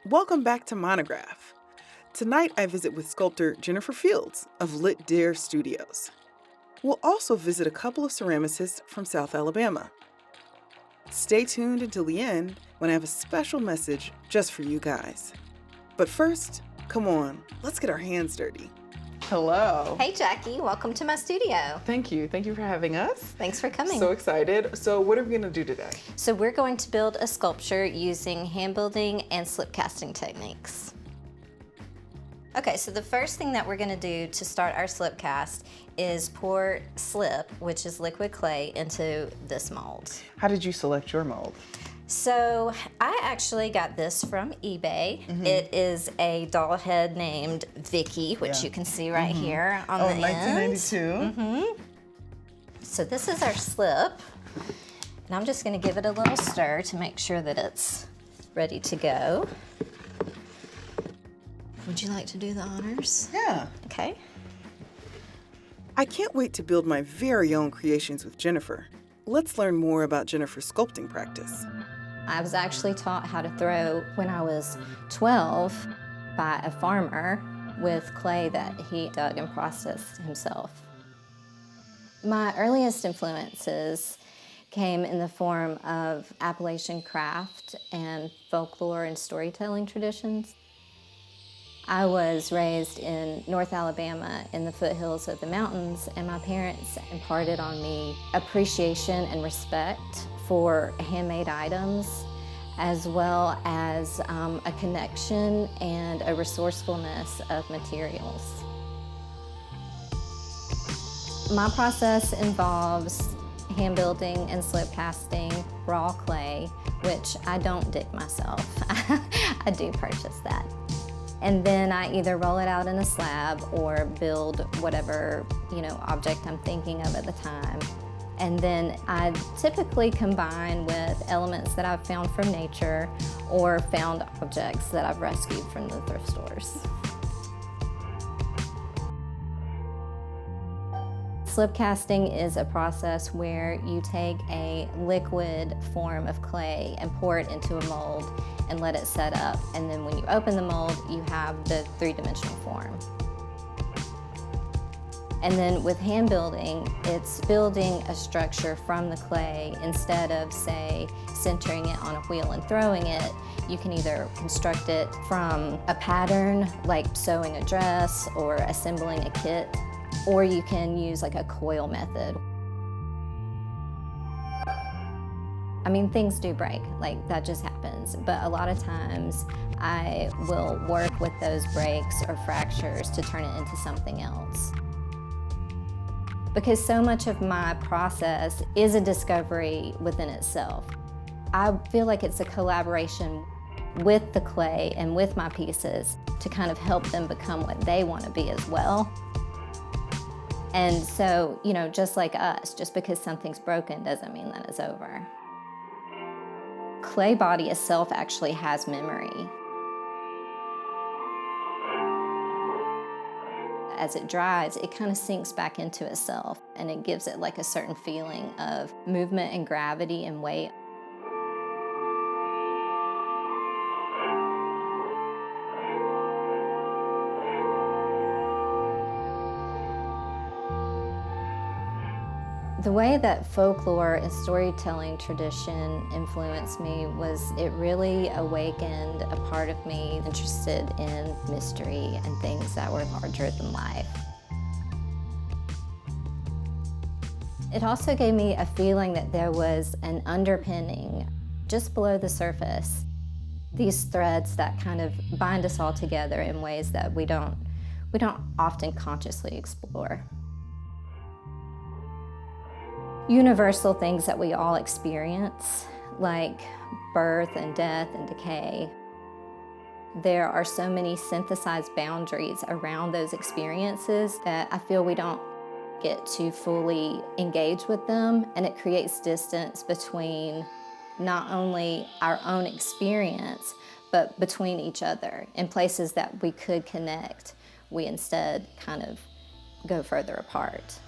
Welcome back to Monograph. Tonight I visit with sculptor Jennifer Fields of Lit Dare Studios. We'll also visit a couple of ceramicists from South Alabama. Stay tuned until the end when I have a special message just for you guys. But first, come on, let's get our hands dirty. Hello. Hey Jackie, welcome to my studio. Thank you for having us. Thanks for coming. So excited. So what are we gonna do today? So we're going to build a sculpture using hand building and slip casting techniques. Okay, so the first thing that we're gonna do to start our slip cast is pour slip, which is liquid clay, into this mold. How did you select your mold? So I actually got this from eBay. It is a doll head named Vicky, which you can see right here on the end. 1992. So this is our slip. And I'm just gonna give it a little stir to make sure that it's ready to go. Would you like to do the honors? Yeah. Okay. I can't wait to build my very own creations with Jennifer. Let's learn more about Jennifer's sculpting practice. I was actually taught how to throw when I was 12 by a farmer with clay that he dug and processed himself. My earliest influences came in the form of Appalachian craft and folklore and storytelling traditions. I was raised in North Alabama in the foothills of the mountains, and my parents imparted on me appreciation and respect for handmade items, as well as a connection and a resourcefulness of materials. My process involves hand building and slip casting raw clay, which I don't dig myself. I do purchase that. And then I either roll it out in a slab or build whatever, object I'm thinking of at the time. And then I typically combine with elements that I've found from nature or found objects that I've rescued from the thrift stores. Slip casting is a process where you take a liquid form of clay and pour it into a mold and let it set up. And then when you open the mold, you have the three-dimensional form. And then with hand building, it's building a structure from the clay instead of, say, centering it on a wheel and throwing it. You can either construct it from a pattern, like sewing a dress or assembling a kit, or you can use like a coil method. I mean, things do break, like that just happens, but a lot of times I will work with those breaks or fractures to turn it into something else. Because so much of my process is a discovery within itself. I feel like it's a collaboration with the clay and with my pieces to kind of help them become what they want to be as well. And so, just like us, just because something's broken doesn't mean that it's over. Clay body itself actually has memory. As it dries, it kind of sinks back into itself, and it gives it like a certain feeling of movement and gravity and weight. The way that folklore and storytelling tradition influenced me was it really awakened a part of me interested in mystery and things that were larger than life. It also gave me a feeling that there was an underpinning just below the surface. These threads that kind of bind us all together in ways that we don't often consciously explore. Universal things that we all experience, like birth and death and decay. There are so many synthesized boundaries around those experiences that I feel we don't get to fully engage with them, and it creates distance between not only our own experience, but between each other. In places that we could connect, we instead kind of go further apart.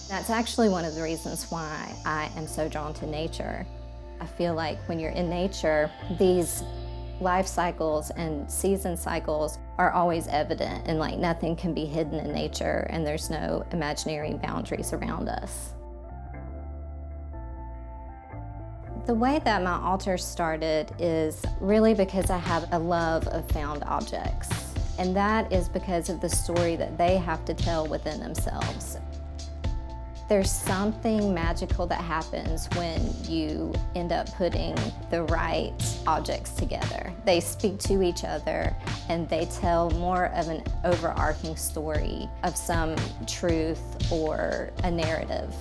That's actually one of the reasons why I am so drawn to nature. I feel like when you're in nature, these life cycles and season cycles are always evident, and like nothing can be hidden in nature, and there's no imaginary boundaries around us. The way that my altar started is really because I have a love of found objects, and that is because of the story that they have to tell within themselves. There's something magical that happens when you end up putting the right objects together. They speak to each other and they tell more of an overarching story of some truth or a narrative.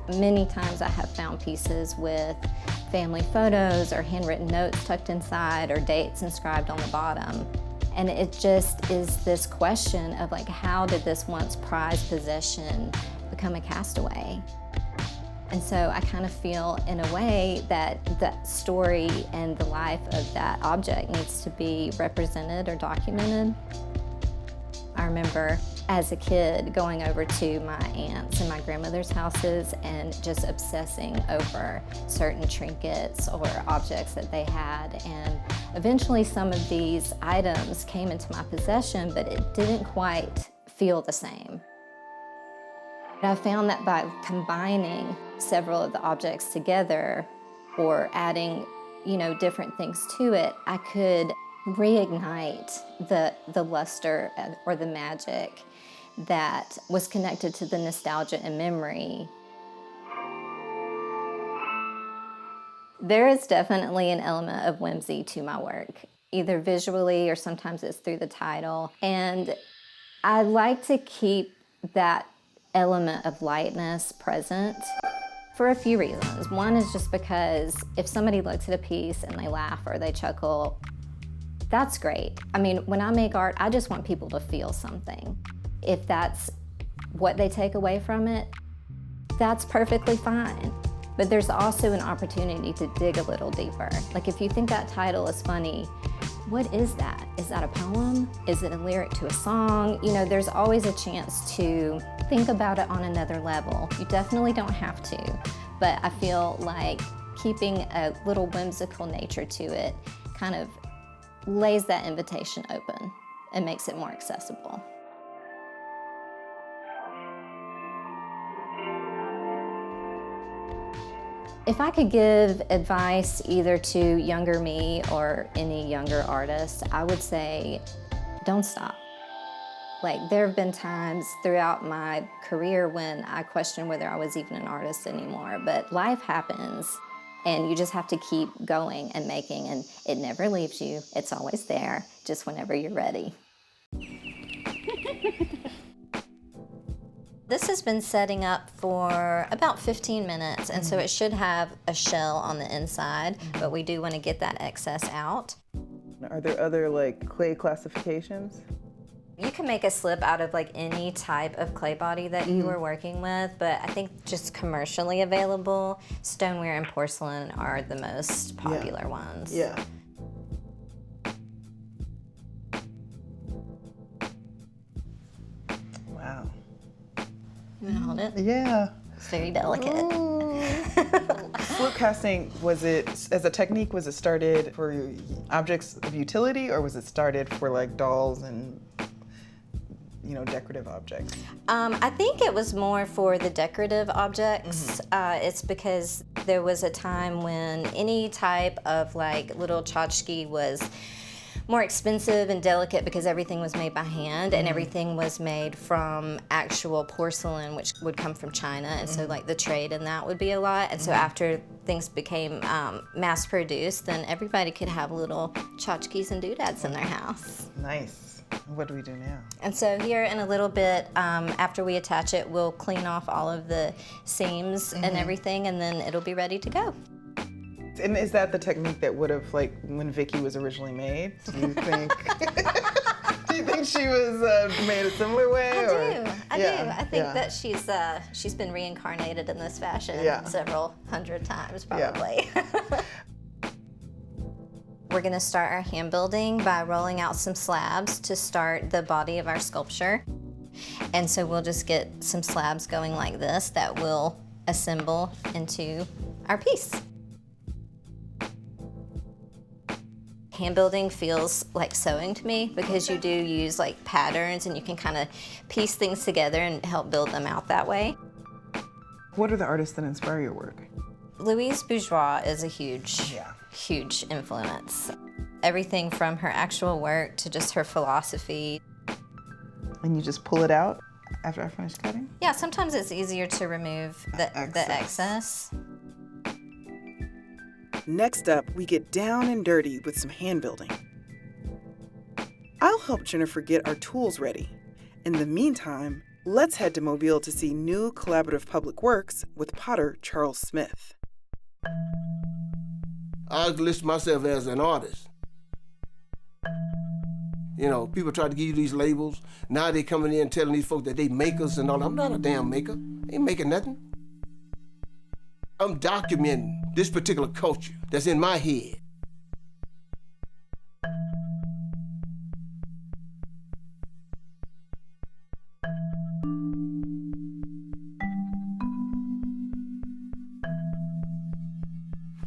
Many times I have found pieces with family photos or handwritten notes tucked inside or dates inscribed on the bottom. And it just is this question of like, how did this once prized possession become a castaway? And so I kind of feel in a way that that story and the life of that object needs to be represented or documented. I remember as a kid going over to my aunts and my grandmother's houses and just obsessing over certain trinkets or objects that they had. And eventually some of these items came into my possession, but it didn't quite feel the same. I found that by combining several of the objects together or adding, different things to it, I could reignite the luster or the magic that was connected to the nostalgia and memory. There is definitely an element of whimsy to my work, either visually or sometimes it's through the title. And I like to keep that element of lightness present for a few reasons. One is just because if somebody looks at a piece and they laugh or they chuckle, that's great. I mean, when I make art, I just want people to feel something. If that's what they take away from it, that's perfectly fine. But there's also an opportunity to dig a little deeper. Like if you think that title is funny, what is that? Is that a poem? Is it a lyric to a song? There's always a chance to think about it on another level. You definitely don't have to, but I feel like keeping a little whimsical nature to it kind of lays that invitation open and makes it more accessible. If I could give advice either to younger me or any younger artist, I would say, don't stop. Like, there have been times throughout my career when I questioned whether I was even an artist anymore, but life happens and you just have to keep going and making, and it never leaves you. It's always there, just whenever you're ready. This has been setting up for about 15 minutes, and so it should have a shell on the inside, but we do want to get that excess out. Are there other clay classifications? You can make a slip out of any type of clay body that you were working with, but I think just commercially available, stoneware and porcelain are the most popular ones. Yeah. Wow. You want to hold it? Yeah. It's very delicate. Slip casting, as a technique, was it started for objects of utility, or was it started for dolls and decorative objects? I think it was more for the decorative objects. It's because there was a time when any type of little tchotchke was more expensive and delicate because everything was made by hand and everything was made from actual porcelain, which would come from China, and so the trade in that would be a lot. And so after things became mass produced, then everybody could have little tchotchkes and doodads in their house. Nice. What do we do now? And so here in a little bit, after we attach it, we'll clean off all of the seams and everything, and then it'll be ready to go. And is that the technique that would have, when Vicky was originally made? Do you think? Do you think she was made a similar way? I do. I think that she's been reincarnated in this fashion several hundred times, probably. Yeah. We're going to start our hand building by rolling out some slabs to start the body of our sculpture. And so we'll just get some slabs going like this that will assemble into our piece. Hand building feels like sewing to me because you do use like patterns and you can kind of piece things together and help build them out that way. What are the artists that inspire your work? Louise Bourgeois is a huge influence. Everything from her actual work to just her philosophy. And you just pull it out after I finish cutting? Yeah, sometimes it's easier to remove the excess. Next up, we get down and dirty with some hand building. I'll help Jennifer get our tools ready. In the meantime, let's head to Mobile to see new collaborative public works with potter Charles Smith. I list myself as an artist. You know, people try to give you these labels. Now they coming in telling these folks that they makers and all. I'm not a damn maker. I ain't making nothing. I'm documenting this particular culture that's in my head.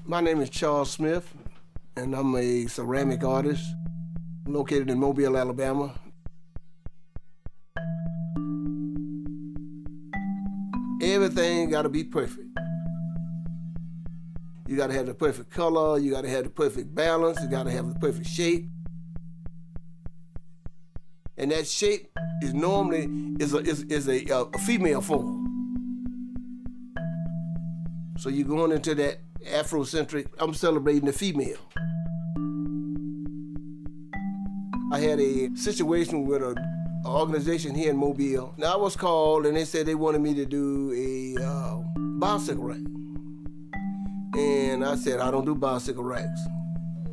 My name is Charles Smith, and I'm a ceramic artist located in Mobile, Alabama. Everything gotta be perfect. You gotta have the perfect color, you gotta have the perfect balance, you gotta have the perfect shape. And that shape is normally a female form. So you're going into that Afrocentric, I'm celebrating the female. I had a situation with an organization here in Mobile. Now I was called and they said they wanted me to do a bicycle rack. And I said, I don't do bicycle racks.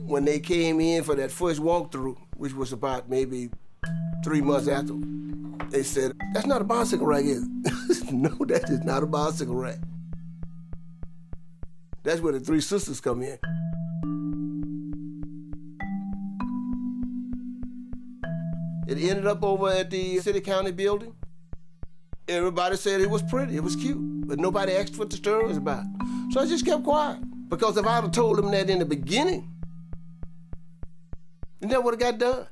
When they came in for that first walkthrough, which was about maybe 3 months after, they said, that's not a bicycle rack, is it? No, that is not a bicycle rack. That's where the three sisters come in. It ended up over at the city county building. Everybody said it was pretty, it was cute, but nobody asked what the story was about. So I just kept quiet, because if I'd have told them that in the beginning, then that would have got done.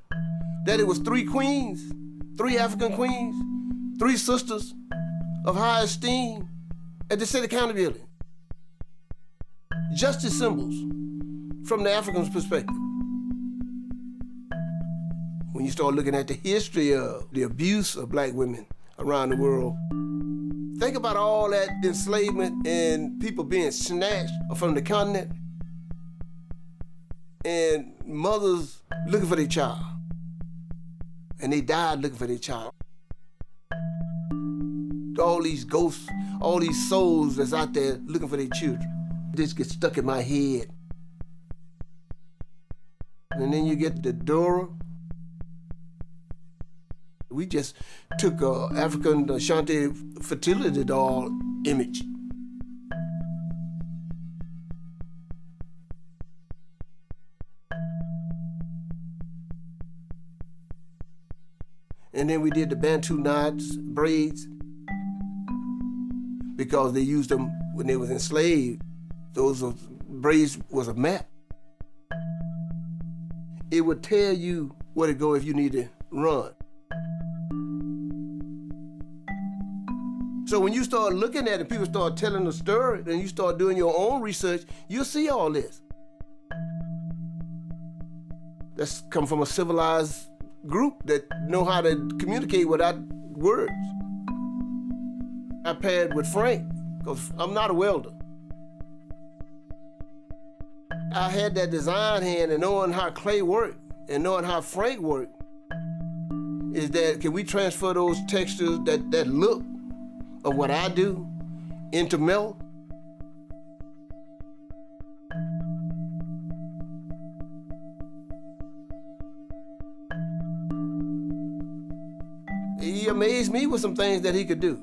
That it was 3 queens, 3 African queens, 3 sisters of high esteem at the city county building. Justice symbols from the African's perspective. When you start looking at the history of the abuse of black women around the world, think about all that enslavement and people being snatched from the continent and mothers looking for their child. And they died looking for their child. All these ghosts, all these souls that's out there looking for their children. This gets stuck in my head. And then you get the Dora. We just took an African Ashanti fertility doll image. And then we did the Bantu knots, braids, because they used them when they was enslaved. Those braids was a map. It would tell you where to go if you need to run. So when you start looking at it, people start telling the story, and you start doing your own research, you'll see all this. That's come from a civilized group that know how to communicate without words. I paired with Frank, because I'm not a welder. I had that design hand, and knowing how clay worked and knowing how Frank worked, is that can we transfer those textures, that look of what I do into melt? He amazed me with some things that he could do.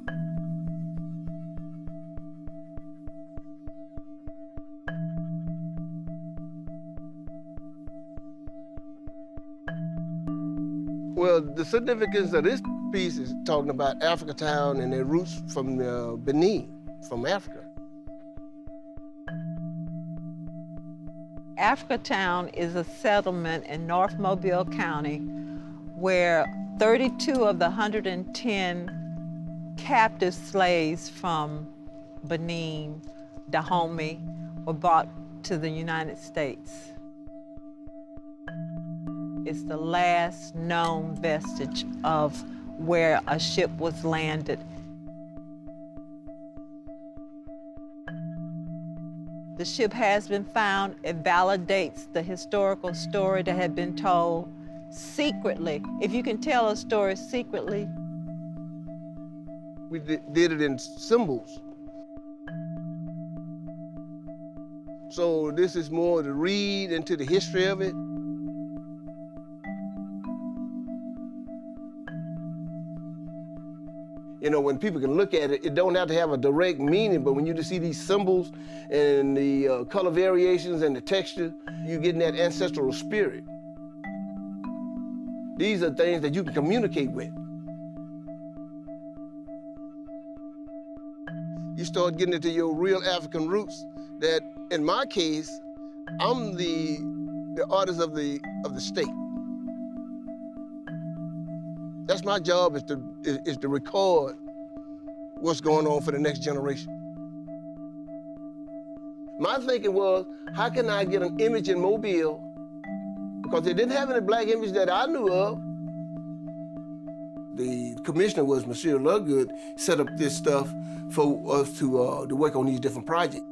Well, the significance of this piece is talking about Africatown and their roots from Benin, from Africa. Africatown is a settlement in North Mobile County where 32 of the 110 captive slaves from Benin, Dahomey, were brought to the United States. It's the last known vestige of where a ship was landed. The ship has been found. It validates the historical story that had been told secretly. If you can tell a story secretly. We did it in symbols. So this is more to read into the history of it. You know, when people can look at it, it don't have to have a direct meaning, but when you just see these symbols and the color variations and the texture, you're getting that ancestral spirit. These are things that you can communicate with. You start getting into your real African roots that, in my case, I'm the artist of the state. That's my job, is to record what's going on for the next generation. My thinking was, how can I get an image in Mobile? Because they didn't have any black image that I knew of. The commissioner was Monsieur Ludgood, set up this stuff for us to work on these different projects.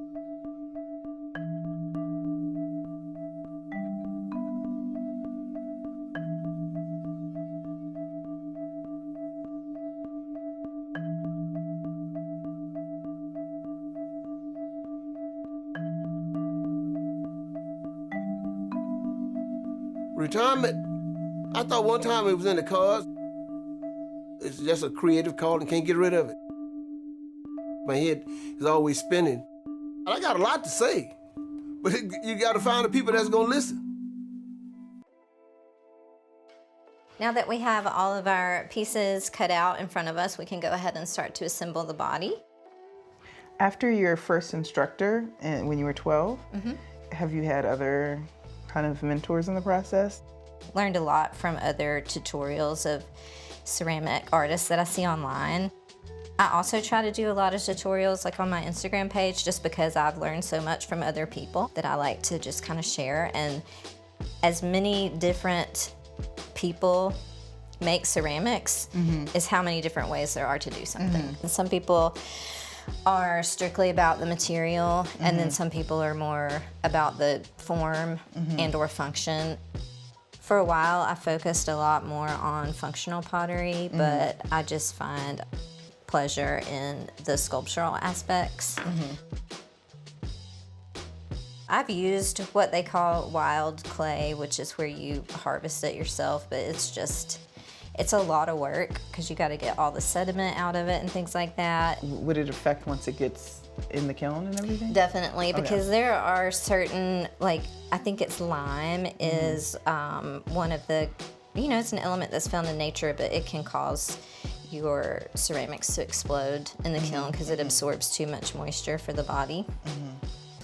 Retirement, I thought one time it was in the cards. It's just a creative call and can't get rid of it. My head is always spinning. I got a lot to say, but you got to find the people that's gonna listen. Now that we have all of our pieces cut out in front of us, we can go ahead and start to assemble the body. After your first instructor, and when you were 12, have you had other kind of mentors in the process? Learned a lot from other tutorials of ceramic artists that I see online. I also try to do a lot of tutorials like on my Instagram page, just because I've learned so much from other people that I like to just kind of share. And as many different people make ceramics is how many different ways there are to do something. And some people are strictly about the material, and then some people are more about the form and or function. For a while, I focused a lot more on functional pottery, but I just find pleasure in the sculptural aspects. I've used what they call wild clay, which is where you harvest it yourself, but it's a lot of work because you got to get all the sediment out of it and things like that. Would it affect once it gets in the kiln and everything? Definitely, because there are certain, like, I think it's lime is one of the, it's an element that's found in nature, but it can cause your ceramics to explode in the kiln because it absorbs too much moisture for the body.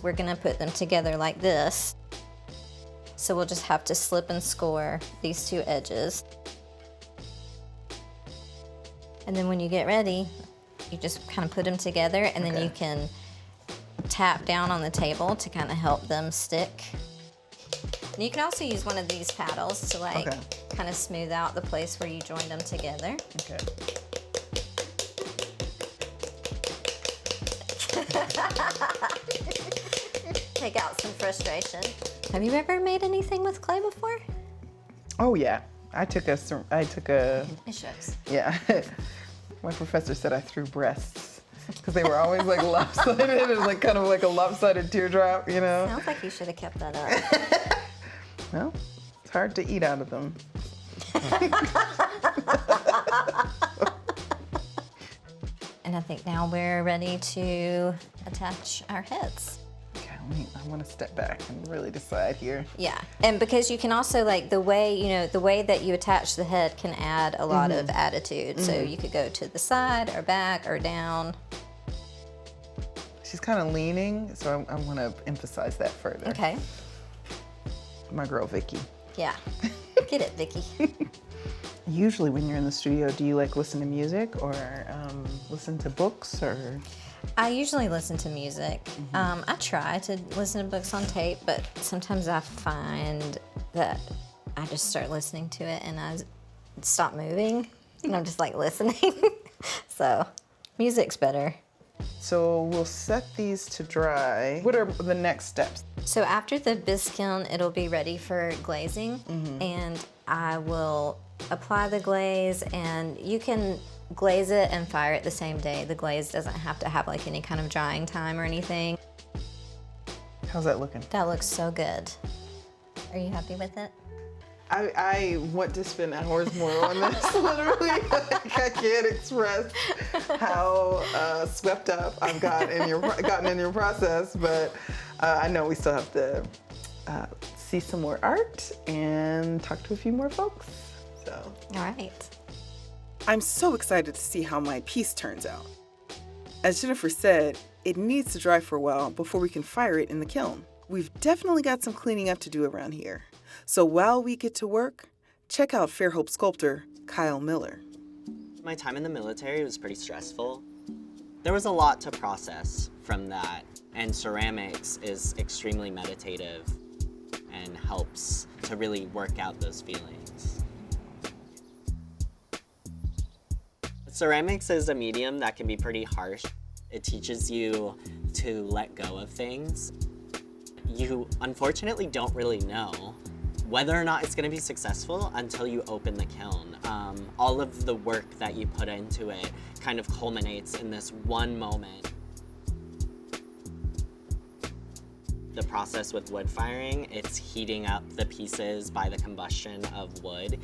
We're gonna put them together like this. So we'll just have to slip and score these two edges. And then when you get ready, you just kind of put them together, and then you can tap down on the table to kind of help them stick. And you can also use one of these paddles to kind of smooth out the place where you joined them together. Okay. Take out some frustration. Have you ever made anything with clay before? Oh yeah, I took a. It shows. Yeah, my professor said I threw breasts because they were always like lopsided. It was like kind of like a lopsided teardrop, Sounds like you should have kept that up. Well, it's hard to eat out of them. And I think now we're ready to attach our heads. Okay, I want to step back and really decide here. Yeah, and because you can also, like, the way that you attach the head can add a lot of attitude. So you could go to the side or back or down. She's kind of leaning, so I want to emphasize that further. Okay. My girl, Vicky. Yeah. Get it, Vicky. Usually when you're in the studio, do you like listen to music or listen to books or? I usually listen to music. I try to listen to books on tape, but sometimes I find that I just start listening to it and I stop moving and I'm just like listening. So music's better. So we'll set these to dry. What are the next steps? So after the bisque kiln, it'll be ready for glazing, and I will apply the glaze, and you can glaze it and fire it the same day. The glaze doesn't have to have like any kind of drying time or anything. How's that looking? That looks so good. Are you happy with it? I want to spend hours more on this, literally. Like, I can't express how swept up I've gotten in your process, but I know we still have to see some more art and talk to a few more folks. So. All right. I'm so excited to see how my piece turns out. As Jennifer said, it needs to dry for a while before we can fire it in the kiln. We've definitely got some cleaning up to do around here. So while we get to work, check out Fairhope sculptor Kyle Miller. My time in the military was pretty stressful. There was a lot to process from that, and ceramics is extremely meditative and helps to really work out those feelings. Ceramics is a medium that can be pretty harsh. It teaches you to let go of things. You unfortunately don't really know whether or not it's going to be successful until you open the kiln. All of the work that you put into it kind of culminates in this one moment. The process with wood firing, it's heating up the pieces by the combustion of wood.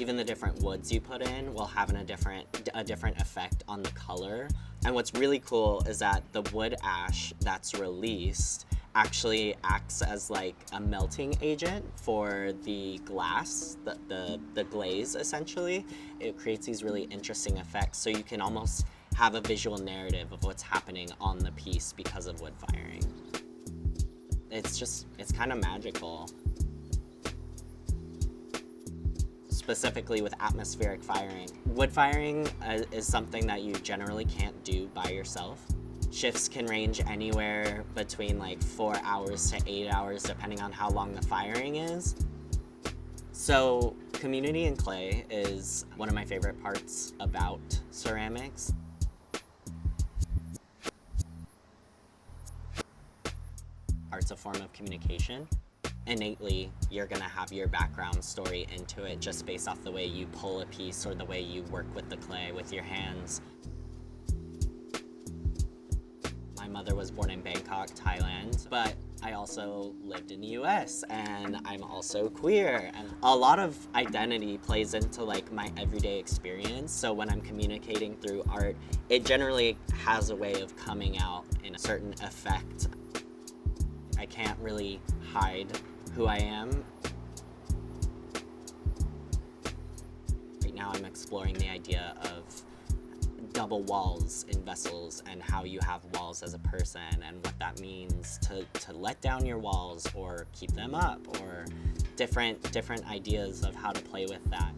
Even the different woods you put in will have a different effect on the color. And what's really cool is that the wood ash that's released actually acts as like a melting agent for the glass, the glaze essentially. It creates these really interesting effects, so you can almost have a visual narrative of what's happening on the piece because of wood firing. It's kind of magical. Specifically with atmospheric firing. Wood firing is something that you generally can't do by yourself. Shifts can range anywhere between like 4 hours to 8 hours, depending on how long the firing is. So community in clay is one of my favorite parts about ceramics. Art's a form of communication. Innately, you're gonna have your background story into it just based off the way you pull a piece or the way you work with the clay with your hands. My mother was born in Bangkok, Thailand, but I also lived in the US and I'm also queer. And a lot of identity plays into like my everyday experience. So when I'm communicating through art, it generally has a way of coming out in a certain effect. I can't really hide who I am. Right now I'm exploring the idea of double walls in vessels and how you have walls as a person and what that means to let down your walls or keep them up, or different ideas of how to play with that.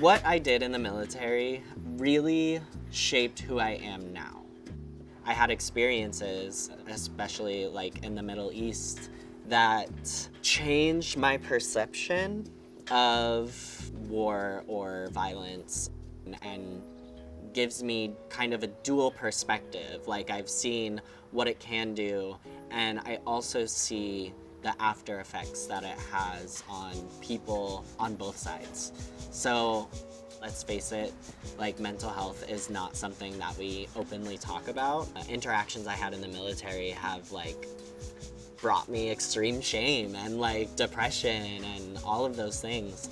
What I did in the military really shaped who I am now. I had experiences, especially like in the Middle East, that changed my perception of war or violence and gives me kind of a dual perspective. Like I've seen what it can do, and I also see the after effects that it has on people on both sides. So let's face it, like mental health is not something that we openly talk about. Interactions I had in the military have like brought me extreme shame and like depression and all of those things.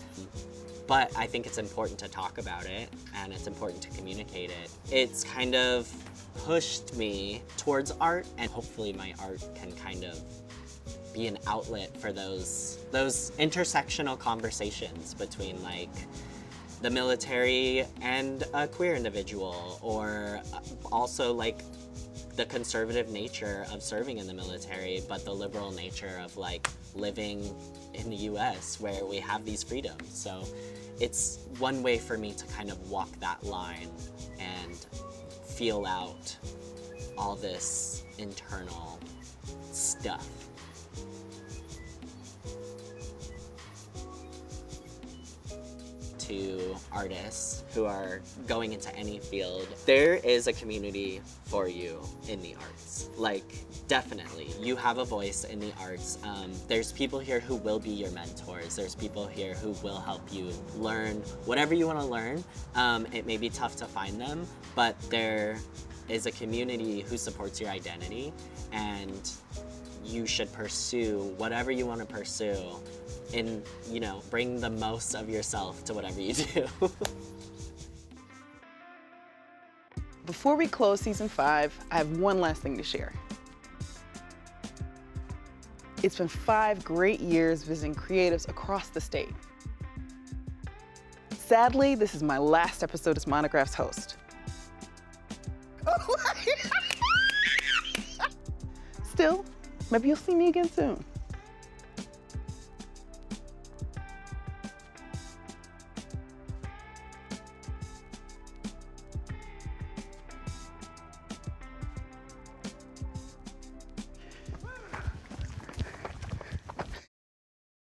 But I think it's important to talk about it and it's important to communicate it. It's kind of pushed me towards art, and hopefully my art can kind of be an outlet for those intersectional conversations between like the military and a queer individual, or also like the conservative nature of serving in the military, but the liberal nature of like living in the US where we have these freedoms. So it's one way for me to kind of walk that line and feel out all this internal stuff. To artists who are going into any field, there is a community for you in the arts. Like, definitely, you have a voice in the arts. There's people here who will be your mentors. There's people here who will help you learn whatever you want to learn. It may be tough to find them, but there is a community who supports your identity, and you should pursue whatever you want to pursue and, you know, bring the most of yourself to whatever you do. Before we close season 5, I have one last thing to share. It's been 5 great years visiting creatives across the state. Sadly, this is my last episode as Monograph's host. Still, maybe you'll see me again soon.